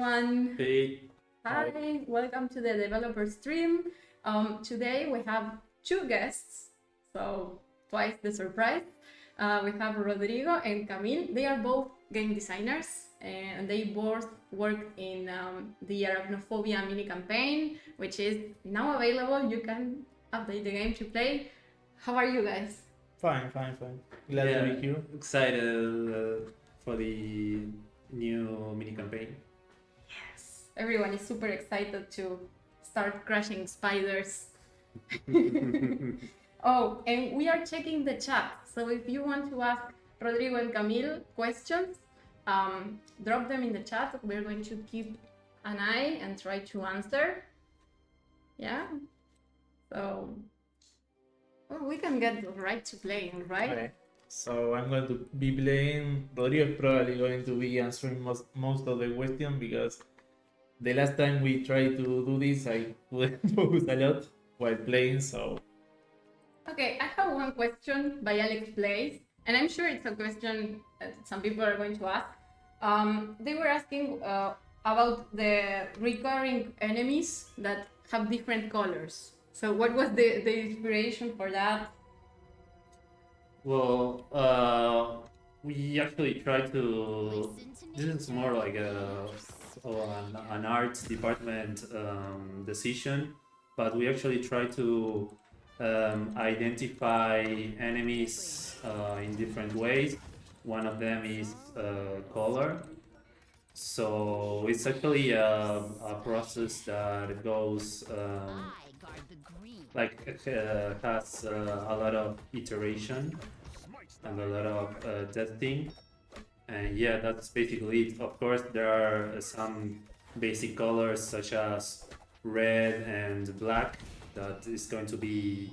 everyone. Hey. Hi, welcome to the developer stream. Today we have two guests, so twice the surprise. We have Rodrigo and Camille. They are both game designers and they both work in the Arachnophobia mini campaign, which is now available. You can update the game to play. How are you guys? Fine. Glad to be here. Excited for the new mini campaign. Yes, everyone is super excited to start crushing spiders. Oh, and we are checking the chat. So if you want to ask Rodrigo and Camille questions, drop them in the chat. We're going to keep an eye and try to answer. Yeah. So, well, we can get right to playing, right? Okay. So I'm going to be playing. Rodrigo is probably going to be answering most of the questions because the last time we tried to do this, I couldn't focus a lot while playing. So Okay, I have one question by Alex Plays, and I'm sure it's a question that some people are going to ask. They were asking about the recurring enemies that have different colors. So what was the inspiration for that? Well, we actually try to. This is more like an arts department decision, but we actually try to identify enemies in different ways. One of them is color. So it's actually a process that goes has a lot of iteration and a lot of testing. And yeah, that's basically it. Of course, there are some basic colors such as red and black that is going to be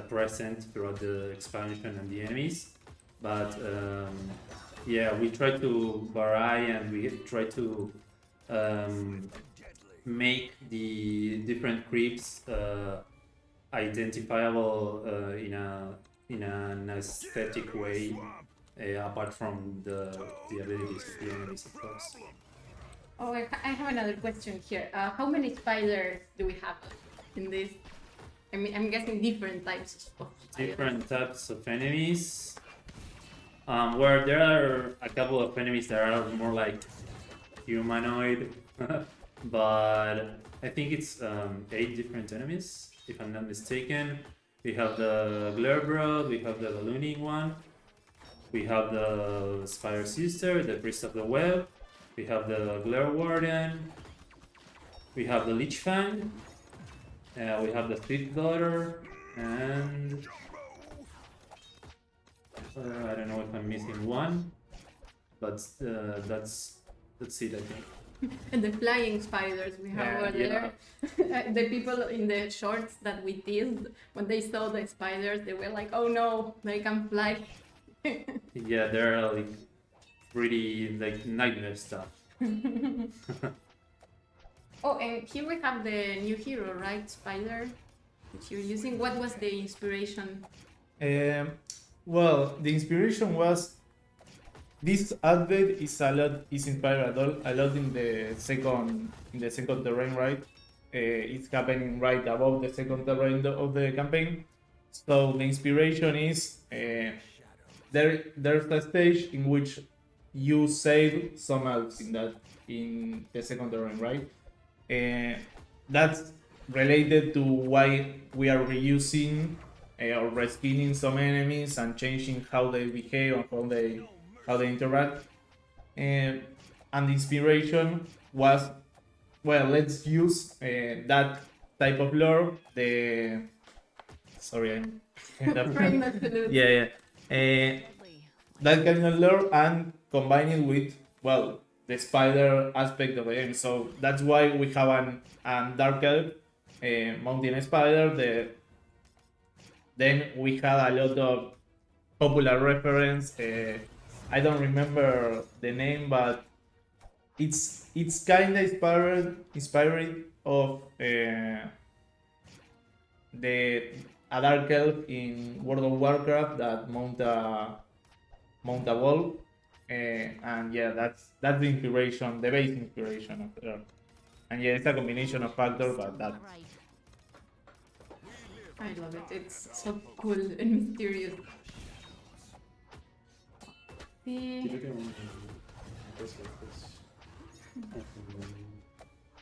present throughout the expansion and the enemies. But yeah, we try to vary and we try to make the different creeps identifiable in an aesthetic way, apart from the abilities of the enemies, of course. Oh, I have another question here. How many spiders do we have in this? I mean, I'm guessing different types of spiders. Different types of enemies. Where there are a couple of enemies that are more like humanoid, but I think it's 8 different enemies, if I'm not mistaken. We have the Glairebrood, we have the ballooning one, we have the Spider Sister, the Priest of the Web, we have the Glare Warden, we have the Lich Fang, we have the Fifth Daughter, and I don't know if I'm missing one, but that's it, I think. And the flying spiders we have over there. The people in the shorts that we teased, when they saw the spiders, they were like, oh no, they can fly. Yeah, they're like pretty like nightmare stuff. Oh, and here we have the new hero, right? Spider, which you're using. What was the inspiration? well, the inspiration was this update is inspired a lot in the second terrain, right? It's happening right above the second terrain of the campaign. So the inspiration is there's a stage in which you save some elves in the second terrain, right? That's related to why we are reusing or reskinning some enemies and changing how they behave and how they interact. And the inspiration was, well, let's use that type of lore. Yeah. That kind of lore and combine it with, well, the spider aspect of the game. So that's why we have an dark elf, mountain spider. Then we had a lot of popular reference. I don't remember the name, but it's kind of inspired of a dark elf in World of Warcraft that mount a wall. And yeah, that's the inspiration, the base inspiration of Earth. And yeah, it's a combination of factors, but that. I love it. It's so cool and mysterious. Creo The... que pues,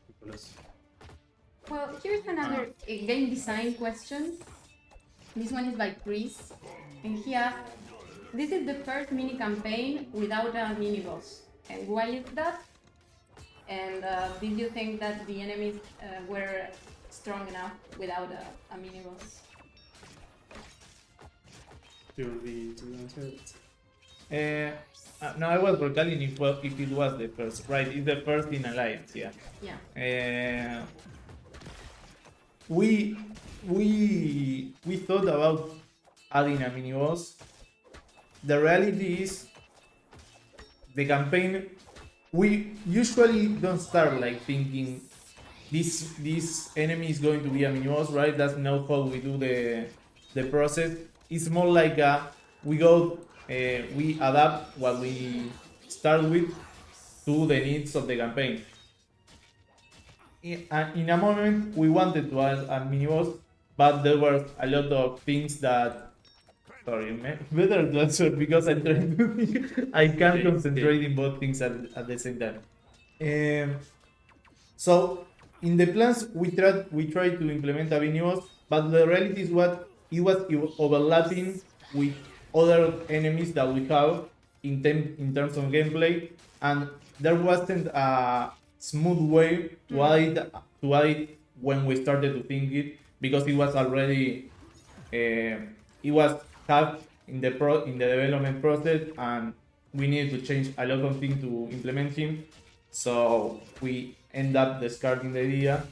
Nicolás. Well, here's another game design question. This one is by Chris, and he asked, this is the first mini campaign without a mini boss, and why is that? And did you think that the enemies were strong enough without a mini boss? Do you want me to answer it? No, I was recalling if it was the first. Right, it's the first in Alliance, yeah. Yeah. We thought about adding a mini boss. The reality is, the campaign, we usually don't start like thinking this enemy is going to be a mini boss, right? That's not how we do the process. It's more like we adapt what we start with to the needs of the campaign. In a moment, we wanted to add a mini boss, but there were a lot of things that. Sorry, better to answer because I'm trying to think. I can't concentrate in both things at the same time. So in the plans, we tried to implement a mini boss, but the reality is what it was overlapping with other enemies that we have in terms of gameplay, and there wasn't a smooth way to add it when we started to think it, because it was already it was half in the development process, and we needed to change a lot of things to implement him. So we end up discarding the idea,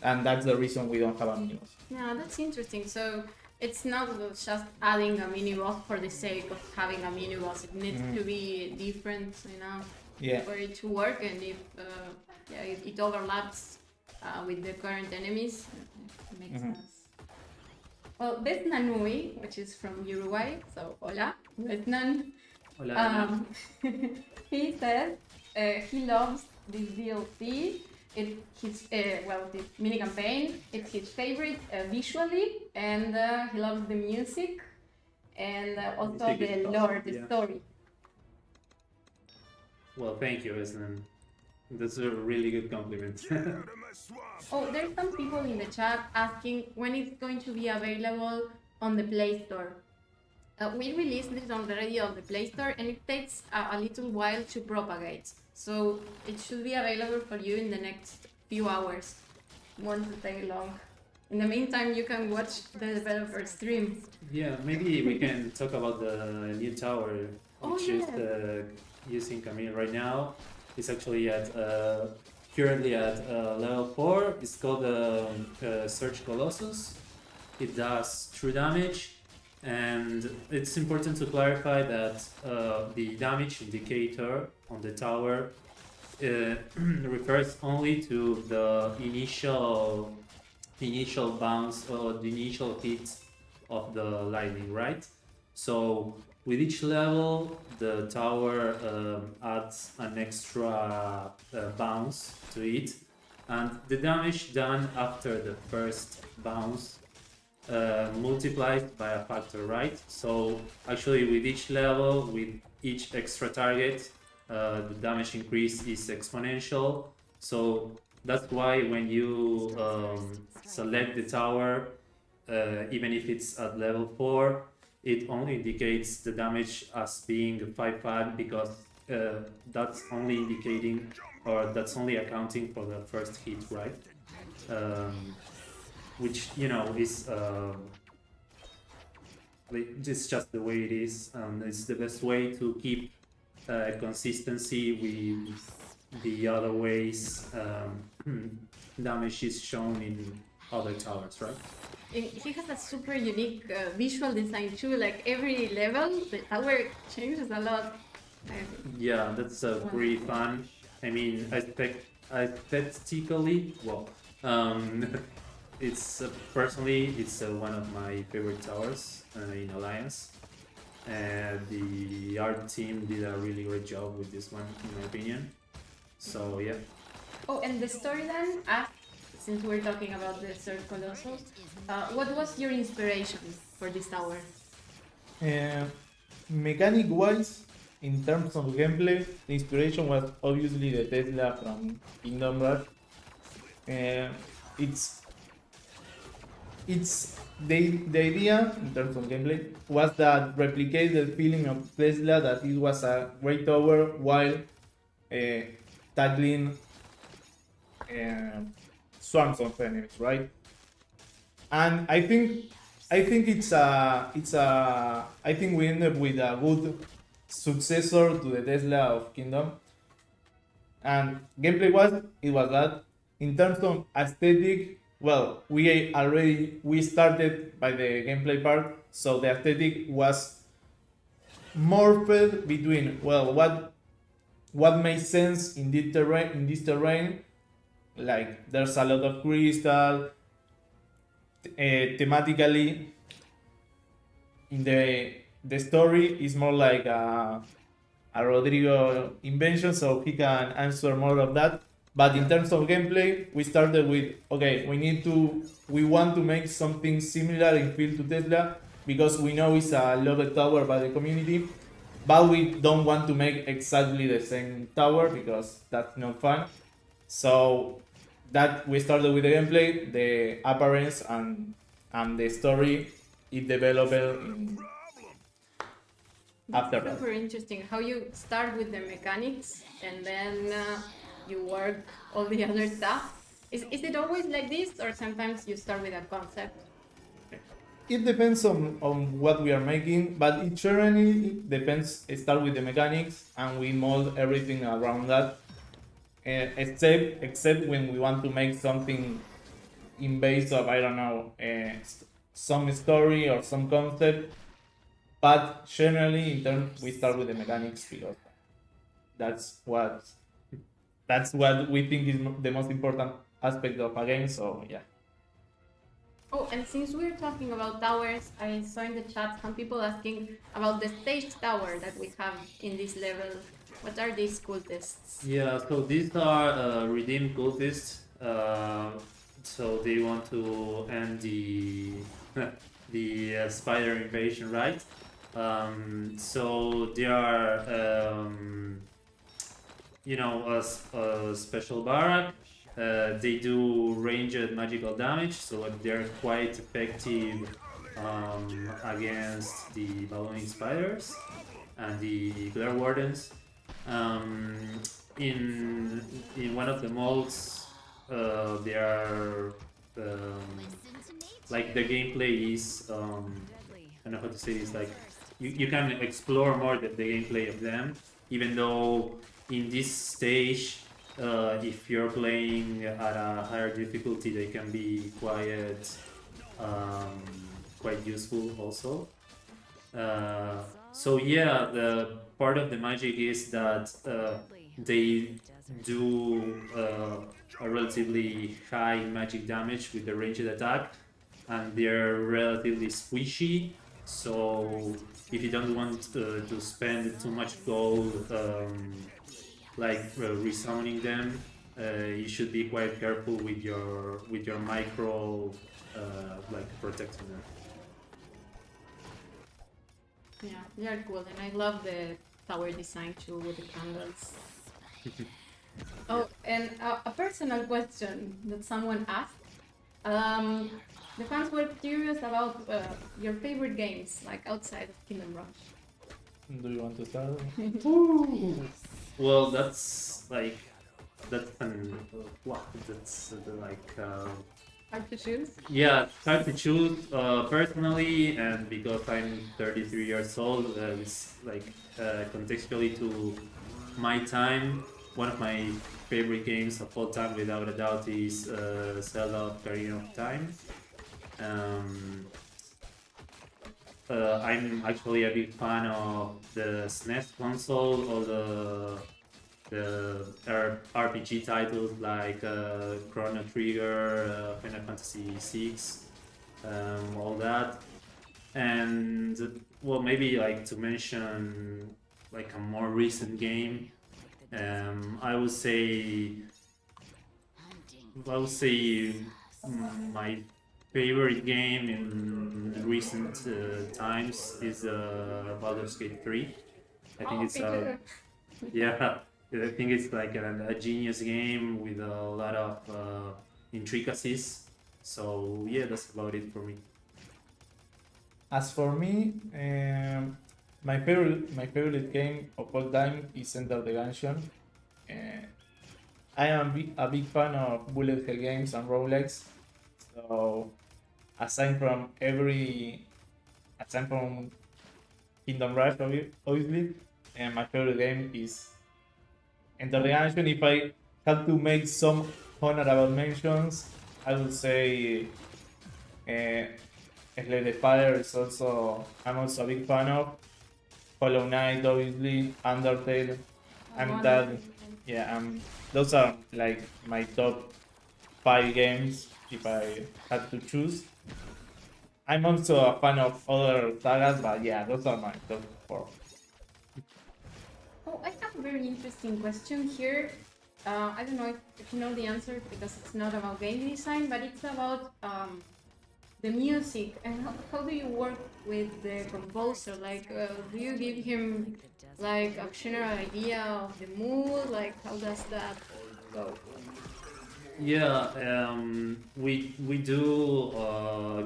and that's the reason we don't have a mini boss. Yeah, that's interesting. So it's not just adding a mini boss for the sake of having a mini boss. It needs to be different, for it to work. And if it overlaps with the current enemies, it makes sense. Well, Betnan Nui, which is from Uruguay, so hola, Betnan. Hola. He said he loves this DLC. It's his this mini campaign. It's his favorite visually, and he loves the music, and also Music the is lore, awesome, the yeah. story. Well, thank you, Esnan. That's a really good compliment. Oh, there's some people in the chat asking when it's going to be available on the Play Store. We released this already on the Play Store, and it takes a little while to propagate. So it should be available for you in the next few hours. Won't take long. In the meantime, you can watch the developer stream. Yeah, maybe we can talk about the new tower, which is using Camille right now. It's actually currently at level 4. It's called Search Colossus. It does true damage, and it's important to clarify that the damage indicator on the tower refers only to the initial bounce or the initial hit of the lightning, right? So with each level, the tower adds an extra bounce to it, and the damage done after the first bounce multiplies by a factor, right? So actually with each level, with each extra target, the damage increase is exponential. So that's why when you select the tower, even if it's at level 4, it only indicates the damage as being 5-5, because that's only indicating, or that's only accounting for the first hit, right? Which, is it's just the way it is, and it's the best way to keep consistency with the other ways damage is shown in other towers, right? He has a super unique visual design too. Like every level, the tower changes a lot. Yeah, that's pretty fun. I mean, aesthetically, well, it's personally, it's one of my favorite towers in Alliance. The art team did a really great job with this one, in my opinion. So yeah. Oh, and the story then, since we're talking about the Third Colossus, what was your inspiration for this tower? Mechanic wise, in terms of gameplay, the inspiration was obviously the Tesla from Kingdom Rush. It's the idea in terms of gameplay was that replicate the feeling of Tesla, that it was a great tower while tackling swarms of enemies, right? And I think I think we end up with a good successor to the Tesla of Kingdom. And gameplay was it was that. In terms of aesthetic, well, we started by the gameplay part, so the aesthetic was morphed between, well, what makes sense in this terrain, like there's a lot of crystal, thematically in the story is more like a Rodrigo invention, so he can answer more of that. But in terms of gameplay, we started with, okay, we want to make something similar in feel to Tesla, because we know it's a loved tower by the community, but we don't want to make exactly the same tower because that's not fun. So that we started with the gameplay, the appearance, and the story it developed after that. Super interesting how you start with the mechanics and then you work all the other stuff. Is it always like this, or sometimes you start with a concept? It depends on what we are making, but it generally depends. Start with the mechanics and we mold everything around that. Except when we want to make something in base of, I don't know, some story or some concept. But generally, in terms, we start with the mechanics because that's what we think is the most important aspect of a game. So yeah. Oh, and since we're talking about towers, I saw in the chat some people asking about the stage tower that we have in this level. What are these cultists? Yeah, so these are redeemed cultists. So they want to end the the spider invasion, right? So they are, you know, a special barrack. They do ranged magical damage, so they're quite effective against the ballooning spiders and the glare wardens. In one of the molds, they are like the gameplay is I don't know how to say this, like you can explore more the gameplay of them, even though in this stage, if you're playing at a higher difficulty, they can be quite useful also. So yeah, the part of the magic is that they do a relatively high magic damage with the ranged attack, and they're relatively squishy. So if you don't want to spend too much gold resummoning them, you should be quite careful with your micro protecting them. Yeah, they are cool, and I love the tower design too with the candles. Oh, and a personal question that someone asked. The fans were curious about your favorite games, like outside of Kingdom Rush. Do you want to start? Well, that's like Hard to choose? Yeah, it's hard to choose personally, and because I'm 33 years old, it's like contextually to my time. One of my favorite games of all time, without a doubt, is Zelda: Ocarina of Time. I'm actually a big fan of the SNES console, all the RPG titles like Chrono Trigger, Final Fantasy VI, all that. And well, maybe like to mention like a more recent game, I would say my favorite game in recent times is Baldur's Gate 3. I think it's yeah, I think it's like a genius game with a lot of intricacies. So yeah, that's about it for me. As for me, my favorite game of all time is Enter the Gungeon. Uh, I am a big fan of bullet hell games and roguelikes. So aside from Kingdom Rush, obviously, and my favorite game is Enter the Gungeon. If I have to make some honorable mentions, I would say uh, Slay the Spire is also I'm also a big fan of. Hollow Knight, obviously, Undertale. I'm that yeah. Those are like my top 5 games if I had to choose. I'm also a fan of other sagas, but yeah, those are my top 4. Oh, I have a very interesting question here. I don't know if you know the answer because it's not about game design, but it's about the music and how do you work with the composer? Like, do you give him like a general idea of the mood? Like, how does that go? Yeah, we do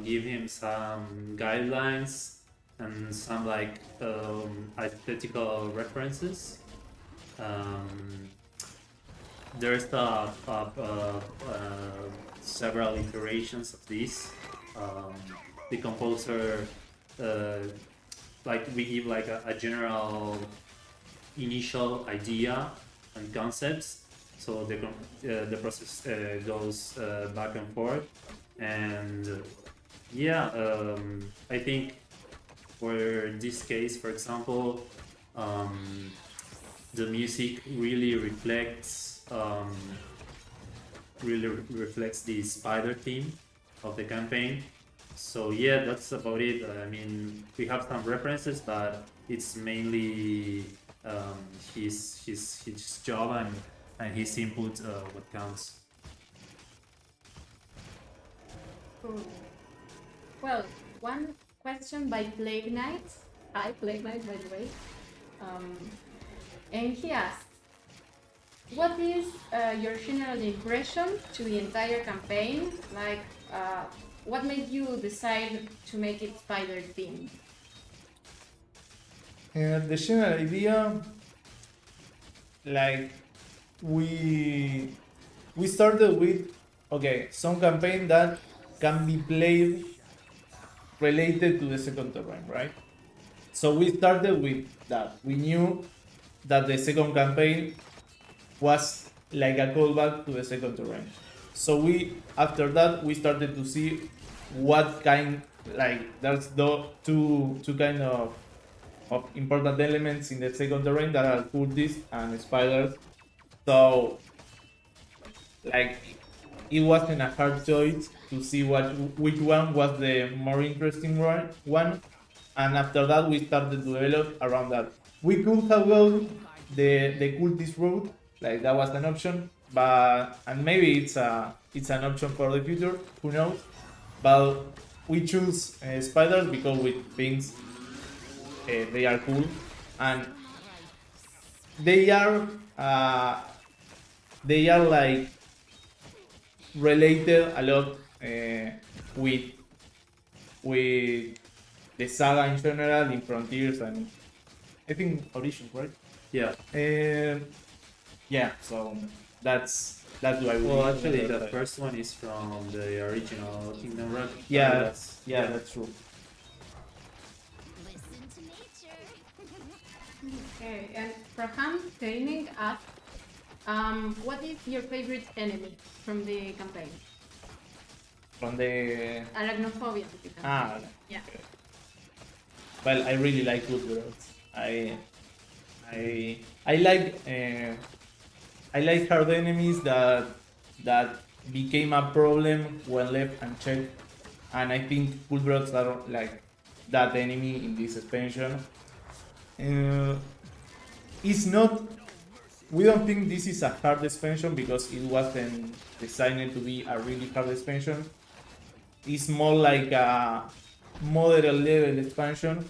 give him some guidelines and some like aesthetical references. Um, there's several iterations of this. The composer, uh, like we give like a general initial idea and concepts. So the process goes back and forth, and yeah, I think for this case, for example, the music really reflects the spider theme of the campaign. So yeah, that's about it. I mean, we have some references, but it's mainly his job and his input what counts. Cool. Well, one question by Plague Knight. Hi, Plague Knight, by the way. And he asked, what is your general impression to the entire campaign? Like, what made you decide to make it spider themed? And the general idea, like we started with some campaign that can be played related to the second terrain, right? So we started with that. We knew that the second campaign was like a callback to the second terrain. So after that we started to see what kind, like there's the two kind of important elements in the second terrain that are cultists and spiders. So like it wasn't a hard choice to see which one was the more interesting one, and after that we started to develop around that. We could have gone the cultist route, like that was an option, but and maybe it's an option for the future, who knows? But we choose spiders because we think they are cool, and they are like related a lot with the saga in general, in Frontiers and I think Origins, right? Yeah. Yeah, so that's why we. Well, actually, the first one is from the original Kingdom Rush. Yeah, that's true. Okay, and Praham Training asked, what is your favorite enemy from the campaign? From the Arachnophobia. Yeah. Okay. Well, I really like good girls. I like hard enemies that became a problem when left unchecked, and I think Bulldogs are like that enemy in this expansion. It's not. We don't think this is a hard expansion because it wasn't designed to be a really hard expansion. It's more like a moderate level expansion.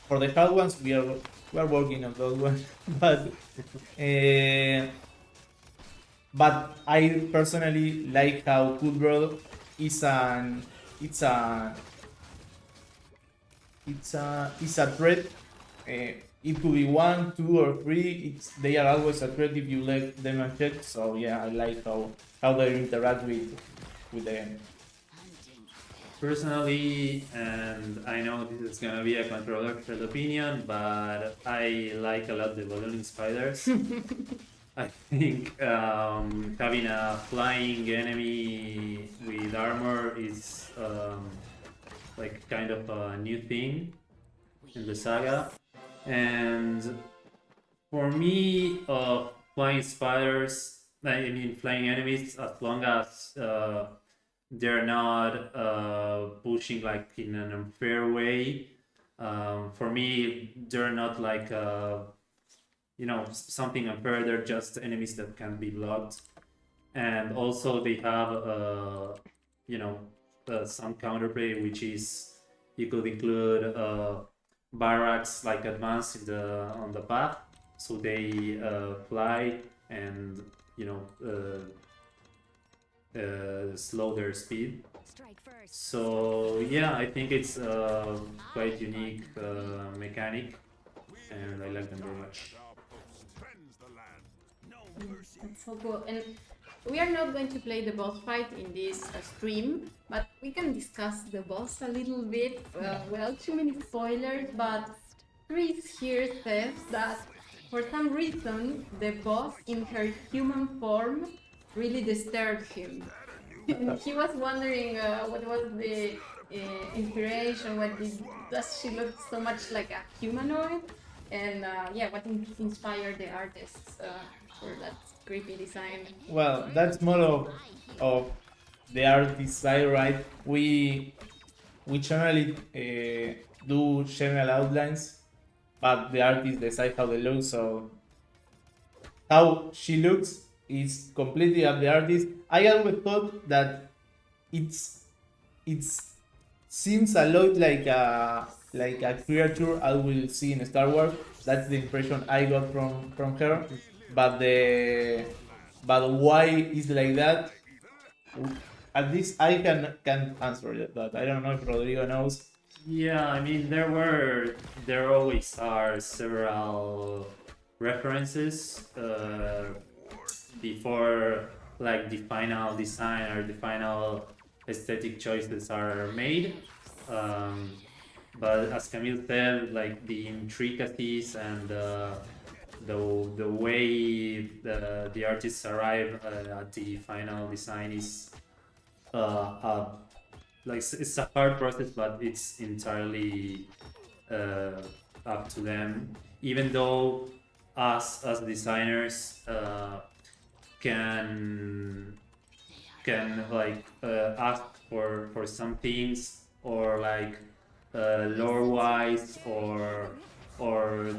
For the hard ones, we are working on those ones, but I personally like how Coolbro is it's a threat. It could be 1, 2, or 3. They are always a threat if you let them unchecked. So yeah, I like how they interact with them. Personally, and I know this is gonna be a controversial opinion, but I like a lot the ballooning spiders. I think having a flying enemy with armor is like kind of a new thing in the saga. And for me, flying spiders, I mean flying enemies, as long as they're not pushing like in an unfair way. For me, they're not like something unfair. They're just enemies that can be blocked, and also they have some counterplay, which is you could include barracks like advance on the path, so they fly and slow their speed. So yeah, I think it's quite unique mechanic, and I like them very much. That's so cool. And we are not going to play the boss fight in this stream, but we can discuss the boss a little bit. Well, too many spoilers, but Chris here says that for some reason the boss in her human form really disturbed him. And he was wondering what was the inspiration, does she look so much like a humanoid? And what inspired the artists for that creepy design? Well, that's more of the artist side, right? We generally do general outlines, but the artist decide how they look. So how she looks is completely up the artist. I always thought that it seems a lot like a creature I will see in Star Wars. That's the impression I got from her. But why is like that? At least I can answer that. I don't know if Rodrigo knows. Yeah, I mean there always are several references before like the final design or the final aesthetic choices are made. But as Camille said, like the intricacies and the way the artists arrive at the final design is like it's a hard process, but it's entirely up to them. Even though us as designers can like ask for some things, or like lore wise or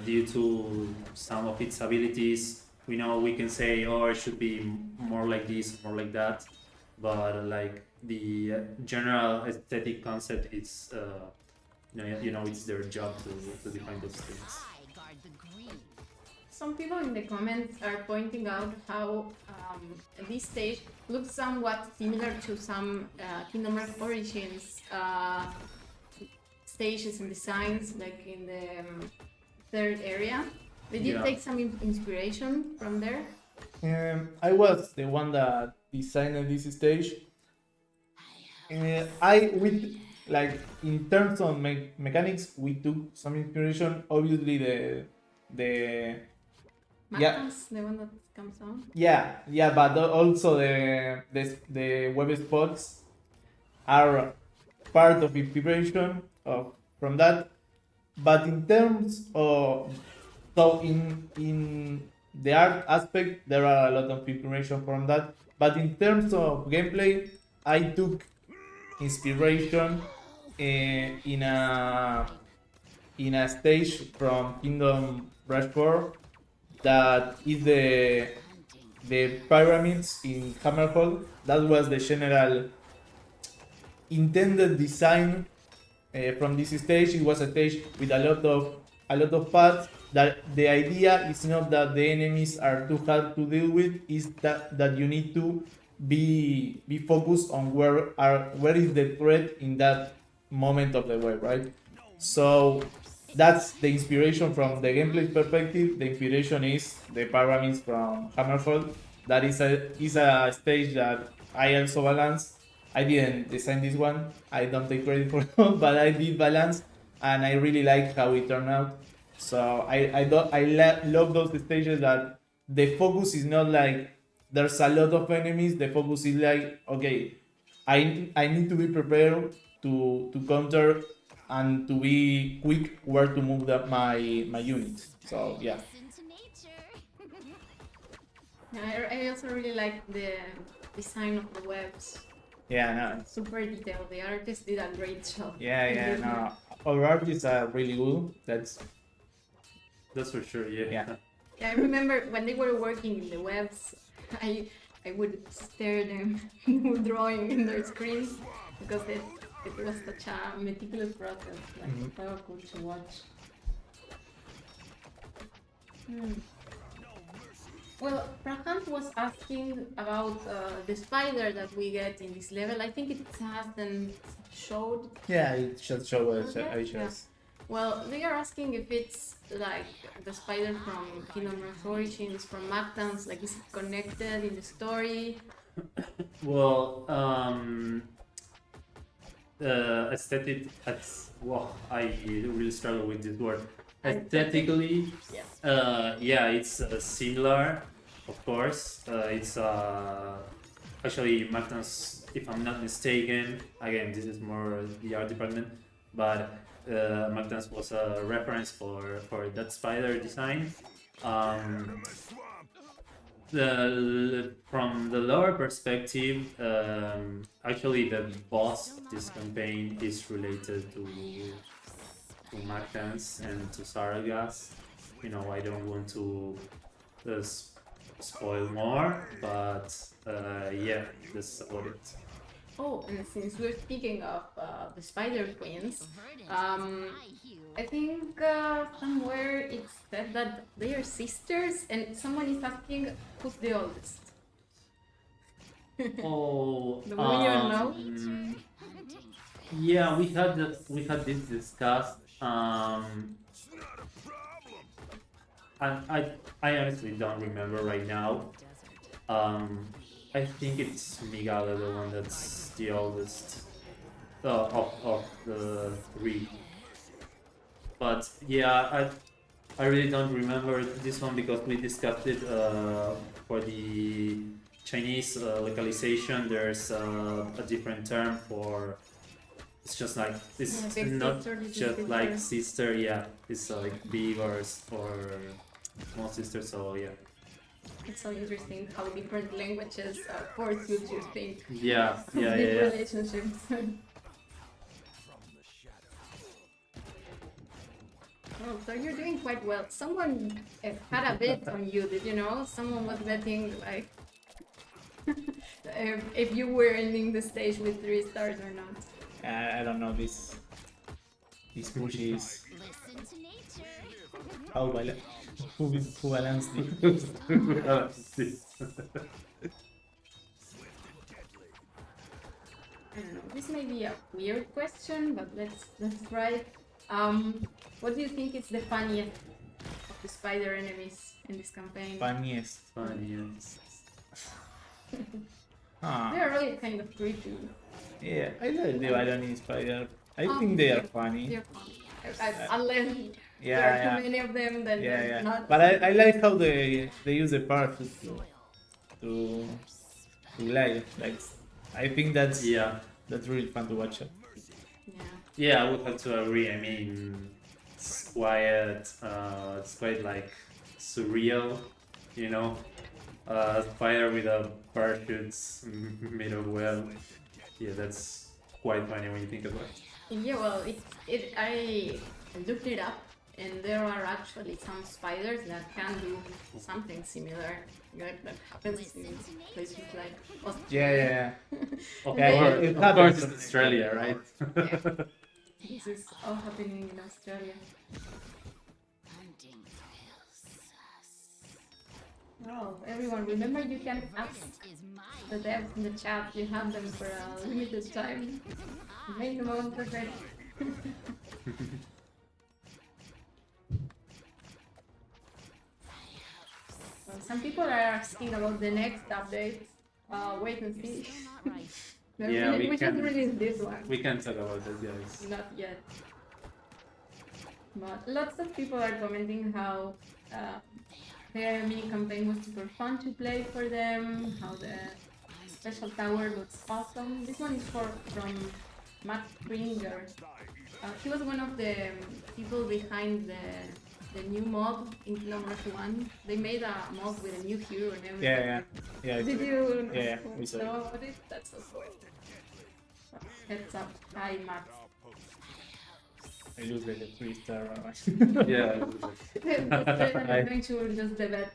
due to some of its abilities, we can say, oh, it should be more like this, more like that, but like the general aesthetic concept is it's their job to define those things. Some people in the comments are pointing out how this stage looks somewhat similar to some Kingdom Hearts Origins stages and designs, like in the third area. Did you take some inspiration from there? I was the one that designed this stage. Like in terms of mechanics, we took some inspiration. Obviously, the Magmas, the one that comes on. Yeah, but also the web spots are part of inspiration from that. But in terms of in the art aspect, there are a lot of inspiration from that. But in terms of gameplay, I took inspiration in a stage from Kingdom Rush 4 that is the pyramids in Hammerfall. That was the general intended design from this stage. It was a stage with a lot of paths. That the idea is not that the enemies are too hard to deal with, is that you need to be focused on where is the threat in that moment of the web, right? So that's the inspiration from the gameplay perspective. The inspiration is the pyramids from Hammerfall. That is a stage that I also balance. I didn't design this one. I don't take credit for it, but I did balance, and I really like how it turned out. So love those stages that the focus is not like there's a lot of enemies. The focus is like, okay, I need to be prepared to counter and to be quick where to move my units. So yeah. Yeah, I also really like the design of the webs. Yeah, no. Super detailed. The artist did a great job. Yeah, no. Our artists are really good. That's for sure. Yeah. Yeah. Yeah, I remember when they were working in the webs, I would stare them drawing in their screens because it was such a meticulous process. Like, so cool to watch. Well, Prahant was asking about the spider that we get in this level. I think it hasn't showed. Yeah, it should show us. Okay, It shows. Well, they are asking if it's like the spider from Kingdom Hearts Origins, from Magdans, like is it connected in the story? Well, aesthetic. Well, I really struggle with this word. Aesthetically, Yes. Yeah, it's similar, of course. It's actually Magdans, if I'm not mistaken. Again, this is more the art department, but Magdans was a reference for that spider design. From the lower perspective, actually the boss of this campaign is related to Magdans and to Sargas. You know, I don't want to spoil more, but yeah, that's about it. Oh, and since we're speaking of the Spider Queens, I think somewhere it said that they are sisters, and someone is asking who's the oldest. Oh, Do you know? Yeah, we had this discussed. And I honestly don't remember right now. I think it's Migala, the one that's the oldest of the three. But yeah, I really don't remember this one because we discussed it for the Chinese localization. There's a different term for. It's just like it's Yeah, big not sister, little just sister. like sister. Yeah, it's like big or small sister. So yeah. It's so interesting how different languages force you to think Yeah, of yeah, deep yeah. relationships. Oh, so you're doing quite well. Someone had a bet on you, did you know? Someone was betting like if you were ending the stage with 3 stars or not. I don't know this pushy is how who balanced it. I don't know. This may be a weird question, but let's try. What do you think is the funniest of the spider enemies in this campaign? Funniest. Funniest. Ah, They are really kind of creepy. yeah, I like the Baroness spider. I think they are funny. They're funny. Unless there Yeah, are too yeah. many of them, then Yeah, they're yeah. not. But I like how they use the parachute to glide. Like, I think that's Yeah, really fun to watch. Yeah. yeah, I would have to agree. I mean, it's quiet. It's quite like surreal, you know. Spider with a parachute made of web. Yeah, that's quite funny when you think about it. Yeah, well, I looked it up, and there are actually some spiders that can do something similar. That happens in places like Australia. Of Yeah, course, it of happens. course, it's Australia, right? Yeah. This is all happening in Australia. Oh, everyone, remember you can ask the devs in the chat. You have them for a limited time. Make them all perfect. Well, some people are asking about the next update. Wait and see. Yeah, we we just can- released this one. We can talk about that, guys. Not yet. But lots of people are commenting how their mini campaign was super fun to play for them, how the special tower looks awesome. This one is from Matt Springer. He was one of the people behind the new mod in Kingdom Rush 1. They made a mod with a new hero and everything. Yeah. Did you Yeah, we saw it. know about it? That's so cool. Heads up. Hi, Matt. I lose like a 3-star. Yeah. I'm going to just the bet.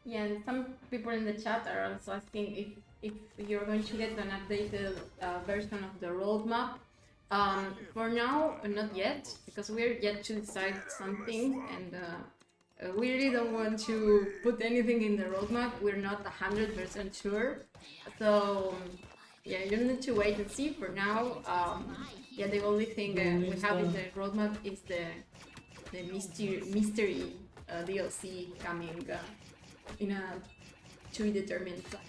Yeah, and some people in the chat are also asking if you're going to get an updated version of the roadmap. For now, not yet, because we're yet to decide something, and we really don't want to put anything in the roadmap. We're not 100% sure. So, yeah, you need to wait and see. For now, yeah, the only thing we have in the roadmap is the mystery DLC coming in a to be determined plan.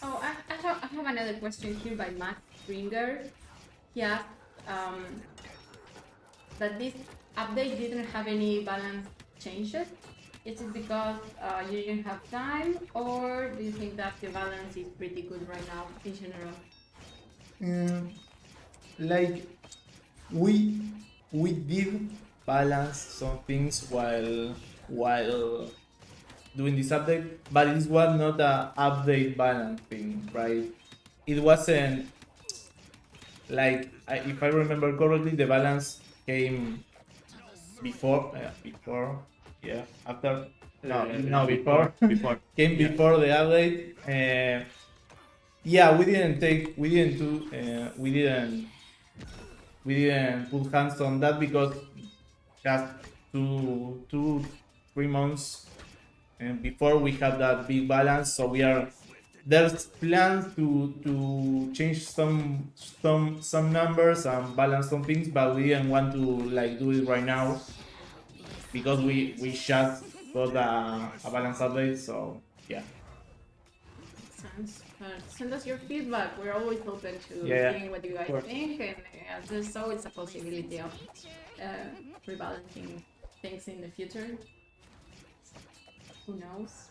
Oh, I have another question here by Matt Springer. He asked that this update didn't have any balance changes. Is it because you didn't have time, or do you think that the balance is pretty good right now in general? Like we did balance some things while doing this update, but it was not a update balance thing, right? It wasn't like if I remember correctly, the balance came before after before before came Yeah. before the update. Yeah, we didn't put hands on that because just 3 months before we had that big balance. So there's plans to change some numbers and balance some things, but we didn't want to like do it right now because we just got a balance update. So yeah. Sense. Send us your feedback. We're always open to seeing what you guys think, and there's always a possibility of rebalancing things in the future. Who knows?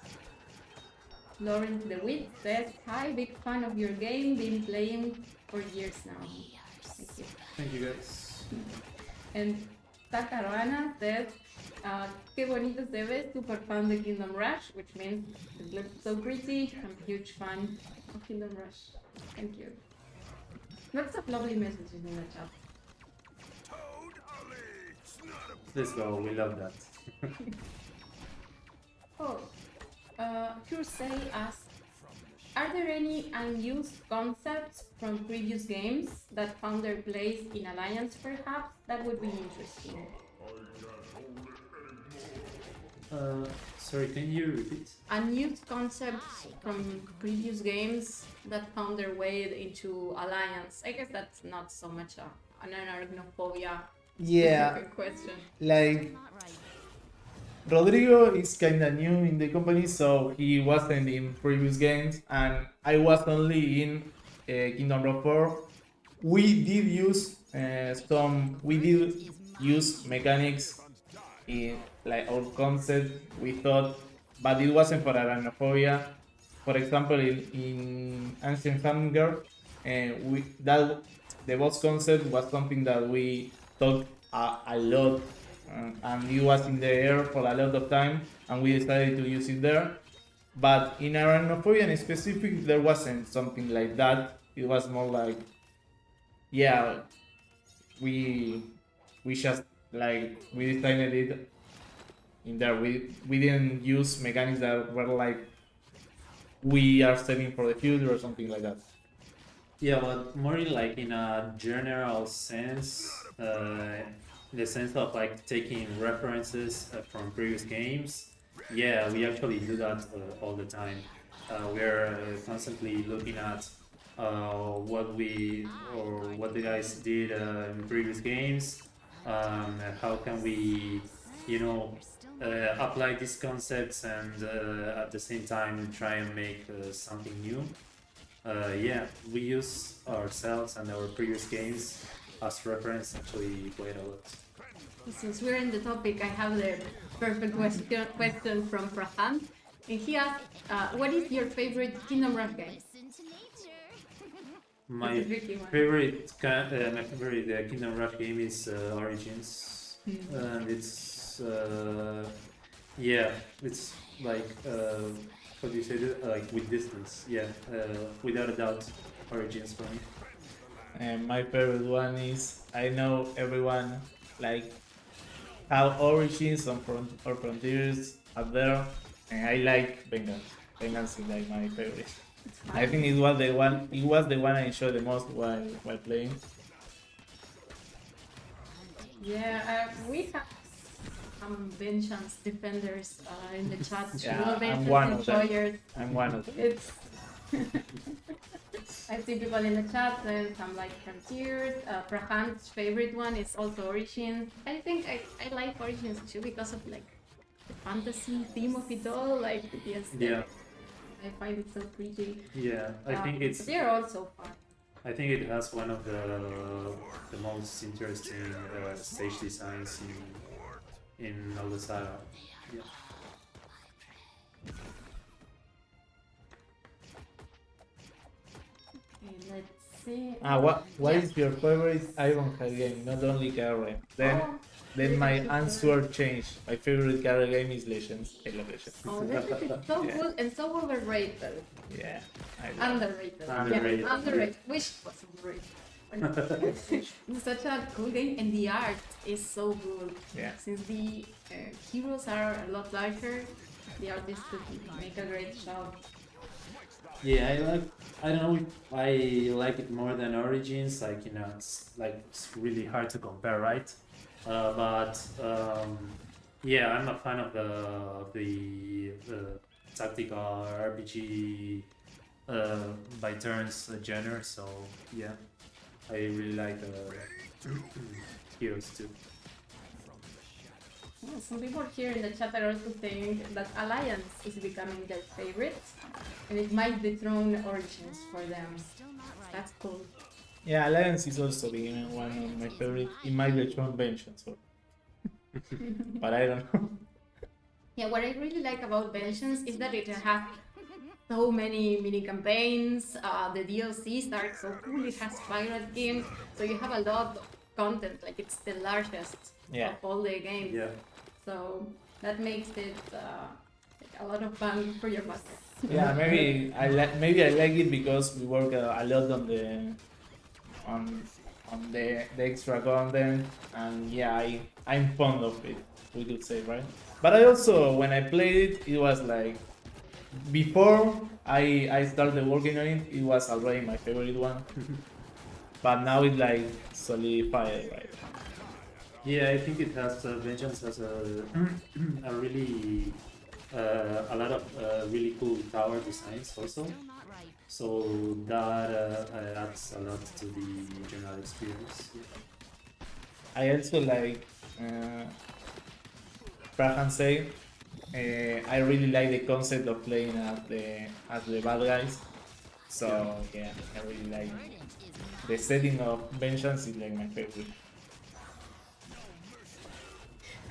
Lawrence DeWitt says, "Hi, big fan of your game. Been playing for years now." Thank you. Thank you, guys. And Takarana says, "Qué bonito se ve, super fan de Kingdom Rush," which means it looks so pretty. I'm a huge fan of Kingdom Rush. Thank you. Lots of lovely messages in the chat. Let's go. We love that. Oh, Crusade asks, "Are there any unused concepts from previous games that found their place in Alliance, perhaps? That would be interesting." Sorry, can you repeat? Unused concepts from previous games that found their way into Alliance. I guess that's not so much an Arachnophobia specific question. Like Rodrigo is kinda new in the company, so he wasn't in previous games, and I was only in Kingdom Rush 4. We did use mechanics in like our concept, we thought, but it wasn't for Arachnophobia. For example, in Ancient Hunger, and the boss concept was something that we talked a lot, and it was in the air for a lot of time, and we decided to use it there. But in Arachnophobia in specific, there wasn't something like that. It was more like, yeah, we just like we designed it in there. We didn't use mechanics that were like we are saving for the future or something like that. Yeah, but more in like in a general sense, in the sense of like taking references from previous games. Yeah, we actually do that all the time. We're constantly looking at what the guys did in previous games. How can we, you know, apply these concepts and at the same time try and make something new. Yeah, we use ourselves and our previous games as reference actually quite a lot. Since we're in the topic, I have the perfect question from Prahan. And he asked, what is your favorite Kingdom Rush game? My It's a tricky one. favorite Kingdom Rush game is Origins, and it's yeah, it's like how do you say it? Like with distance, yeah, without a doubt, Origins for me. And my favorite one is, I know everyone like have Origins or Frontiers up there, and I like Vengeance. Vengeance is like my favorite. I think it was the one. It was the one I enjoyed the most while playing. Yeah, we have some Vengeance defenders in the chat. Yeah, All I'm Vengeance one of them. enjoyers. I'm one of them. It's I see people in the chat and some like Frontiers. Prahan's favorite one is also Origins. I think I like Origins too because of like the fantasy theme of it all. Like yes, Yeah, I find it so pretty. yeah, I think But it's. they're also fun. I think it has one of the most interesting stage designs in all the saga. Yeah. Okay, let's see. What Yes. is your favorite Ironhead game? Not only carry. Oh, Then my Legends. answer changed. My favorite carry game is Legends. I love Legends. Oh, Legends is so Yeah. good and so overrated. Yeah, I love. Underrated. Underrated. Yeah, underrated. Wish it was overrated. It's such a cool game, and the art is so good. Yeah. Since the heroes are a lot larger, the artists could make a great job. Yeah, I don't know if I like it more than Origins. Like, you know, it's really hard to compare, right? But yeah, I'm a fan of the tactical RPG by turns genre. So yeah, I really like Heroes too. Yeah, some people here in the chat are also saying that Alliance is becoming their favorite, and it might dethrone Origins for them. That's cool. Yeah, Alliance is also being one of my favorite. It might be from Vengeance, but I don't know. Yeah, what I really like about Vengeance is that it has so many mini campaigns. The DLCs are so cool. It has pirate games, so you have a lot of content. Like it's the largest Yeah. of all the games. Yeah. So that makes it like a lot of fun for your bucket. Yeah, maybe I like it because we work a lot on the extra content, and yeah, I'm fond of it. We could say, right? But I also, when I played it, it was like before I started working on it, it was already my favorite one. But now it's like solidified, right? Yeah, I think it has Vengeance has a really a lot of really cool tower designs also. So that adds a lot to the general experience. Yeah. I also like Prahan say. I really like the concept of playing as the bad guys. So yeah, I really like the setting of Vengeance is like my favorite.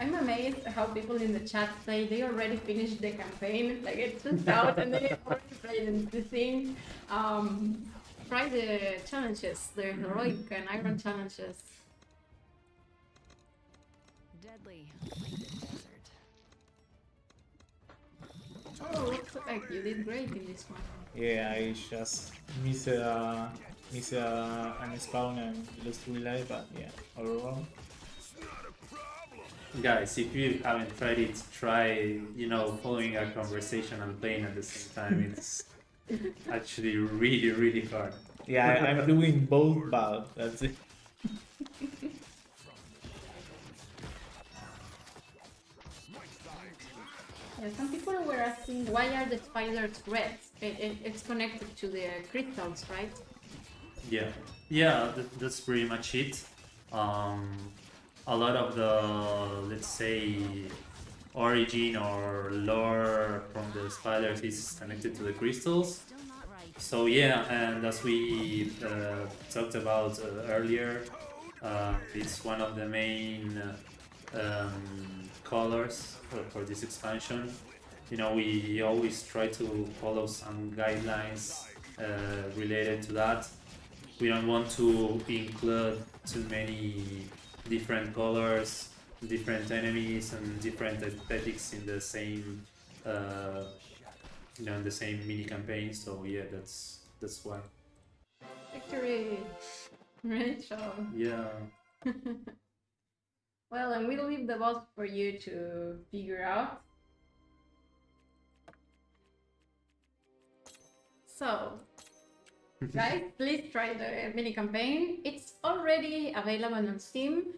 I'm amazed how people in the chat say they already finished the campaign. Like it's just out and they already played the thing. try the challenges, the heroic and iron challenges. Deadly, like the desert. Oh, looks like you did great in this one. Yeah, I just miss an spawn and lose 3 life, but yeah, overall. Guys, if you haven't tried it, try, following a conversation and playing at the same time. It's actually really, really hard. Yeah, I'm doing both, but that's it. Yeah, some people were asking why are the spiders red? It's connected to the crystals, right? Yeah, that's pretty much it. A lot of the, let's say, origin or lore from the spiders is connected to the crystals. Still not right. So yeah, and as we talked about earlier, it's one of the main colors for this expansion. We always try to follow some guidelines related to that. We don't want to include too many different colors, different enemies, and different aesthetics in the same, in the same mini campaign. So yeah, that's why. Victory! Great job. Yeah. Well, and we'll leave the boss for you to figure out. So, guys, please try the mini campaign. It's already available on Steam.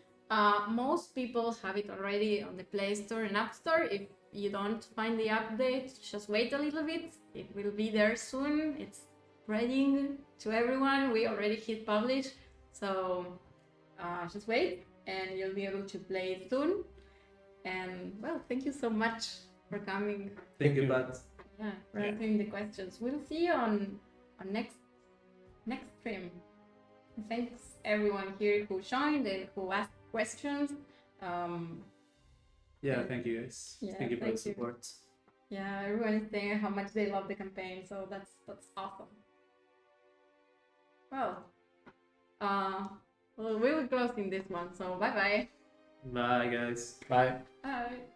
Most people have it already on the Play Store and App Store. If you don't find the update, just wait a little bit. It will be there soon. It's spreading to everyone. We already hit publish, so just wait and you'll be able to play it soon. And well, thank you so much for coming. Thank you, Pat. Yeah, for answering the questions. We'll see you on next stream. Thanks everyone here who joined and who asked questions. Yeah, thank you guys. Yeah, thank you for the thank you. support. Yeah, everyone is saying how much they love the campaign, so that's awesome. Well, we will close in this one, so bye bye. Bye, guys. Bye. Bye.